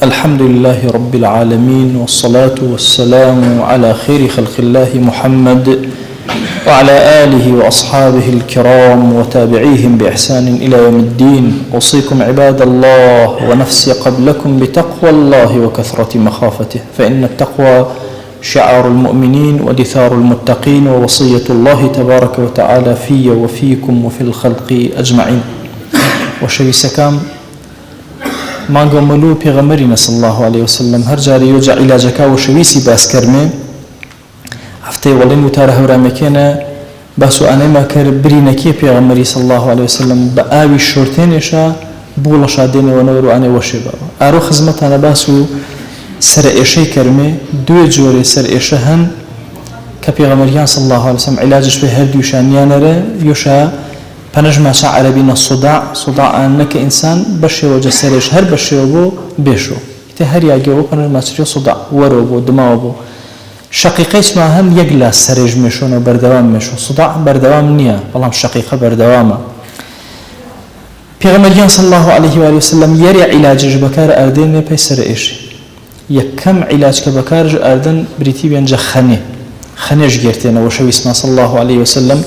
الحمد لله رب العالمين، والصلاة والسلام على خير خلق الله محمد وعلى آله وأصحابه الكرام وتابعيهم بإحسان إلى يوم الدين. أوصيكم عباد الله ونفسي قبلكم بتقوى الله وكثرة مخافته، فإن التقوى شعار المؤمنين ودثار المتقين، ووصية الله تبارك وتعالى في وفيكم وفي الخلق أجمعين. وشويسكام مانگو ملو پیغمبرین صلی الله علیه وسلم هر جاری یوجا علاجکا و شویسی باس کرمه هفته ولین و تاره هورامکینه باسو انما کر برینکی پیغمبری صلی الله علیه وسلم با آوی شورتینشا بولا شادین و نورو انه وشبا ارو خدمتانه باسو سر ایشی کرمه دو جوری سر ایشه هن که پیغمبریان صلی الله علیه وسلم علاجش به هر دوشانیانه ره یوشا فنجمع عربينا صداع أنك إنسان بشي وجسرش هر بشي وبو بيشو هر يجيو فنجمع صداع وروبو دماغو شقيقي اسمهم يجلا سرج مشون وبردوام مشو صداع بردوام نيا والله شقيقة بردوامه پیغمبر صلى الله عليه وآله وسلم يري علاج بكار أردن بيسر إيش يكم علاج كبكار أردن بريتي بينجا خنيج جرتنا وشو اسمه صلى الله عليه وسلم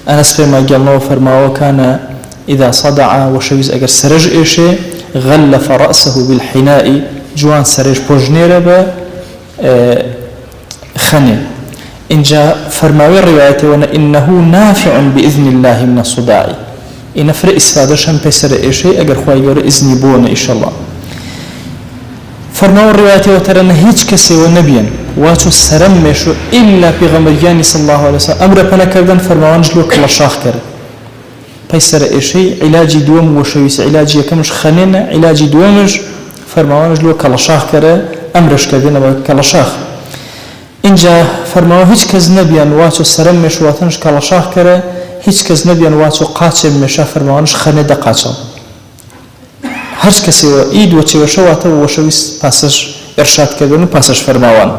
أنس فيما قالنا فرما وكان إذا صدع وشويز أجر سرج إيشه غلف رأسه بالحناء جوان سرج بوجنيرة ب خني إن جاء فرماوي الرواية وإنه نافع بإذن الله من الصداع إن فرق إسفادة شم بسر إيشه أجر خواهي إذن بون إن شاء الله فرماوي الرواية وترى هيج كسي ونبيا واتو سرم مشو إلا پیغمبریانی صلی الله علیه وسلم امر پنا کردن فرمانش لو کلا شاخ کرد پیسر ایشی علاجی دوم و شویس علاجی کمش خنین علاجی دومش فرمانش لو کلا شاخ کرد امرش کردن با کلا شاخ اینجا فرمان هیچ کس نبیان واتو سرم مشو واتنش کلا شاخ کرد هیچ کس نبیان واتو قاچم مشا فرمانش خنه د قاچم هر کسی و اید و چه وشواتو و شویس پاسش ارشاد کردن و پاسش فرمان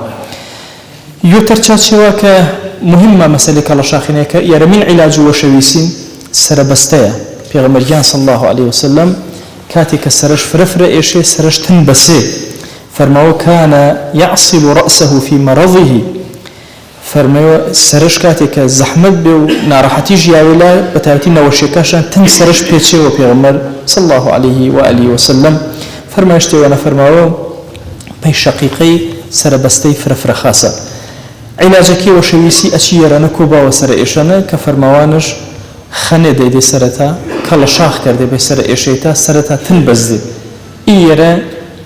يوترشاتشوا كمهمة مسألة كلا شاخينك يرى من علاج وشويسين سربستيا پیغمبر صلى الله عليه وسلم كاتك سرش فرفر إيشي سرش تنبسي فرماو كان يعصب رأسه في مرضه فرماو سرش كاتك زحمت بو نارحتي جياولا بتاعتنا وشيكاشا تن سرش بيتشي وبيغمبر صلى الله عليه وآله وسلم فرماوشتي وانا فرماو بي شقيقي سربستي فرفر خاصة علاجك وشويسي أشيرا نكوبا وسر إيشانا كفرموانش خنه دي سرتا كلا شاخ كرده بسر إيشيتا سرتا تنبزدي إيرا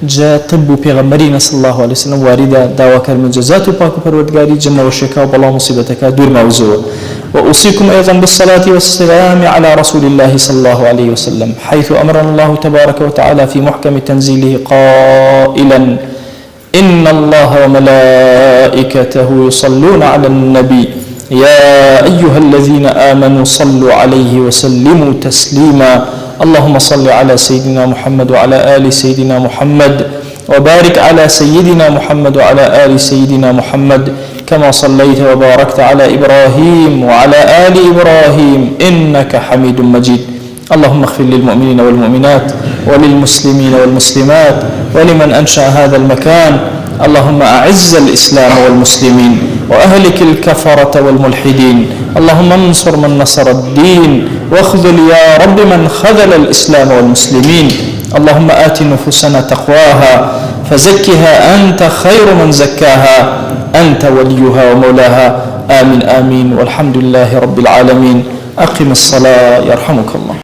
جاء طب پیغمبرين صلى الله عليه وسلم واردا دعوة كرم جزاتو باكو پروردگاري جنة وشيكا وبلا مصيبتك دور موزوع. وأوصيكم أيضا بالصلاة والسلام على رسول الله صلى الله عليه وسلم حيث أمرنا الله تبارك وتعالى في محكم تنزيله قائلا إن الله وملائكته يصلون على النبي يا أيها الذين آمنوا صلوا عليه وسلموا تسليما اللهم صل على سيدنا محمد وعلى آل سيدنا محمد وبارك على سيدنا محمد وعلى آل سيدنا محمد كما صليت وباركت على إبراهيم وعلى آل إبراهيم إنك حميد مجيد اللهم اغفر للمؤمنين والمؤمنات وللمسلمين والمسلمات ولمن أنشأ هذا المكان اللهم أعز الإسلام والمسلمين وأهلك الكفرة والملحدين اللهم انصر من نصر الدين واخذل يا رب من خذل الإسلام والمسلمين اللهم آت نفوسنا تقواها فزكها أنت خير من زكاها أنت وليها ومولاها آمين آمين والحمد لله رب العالمين أقم الصلاة يرحمك الله.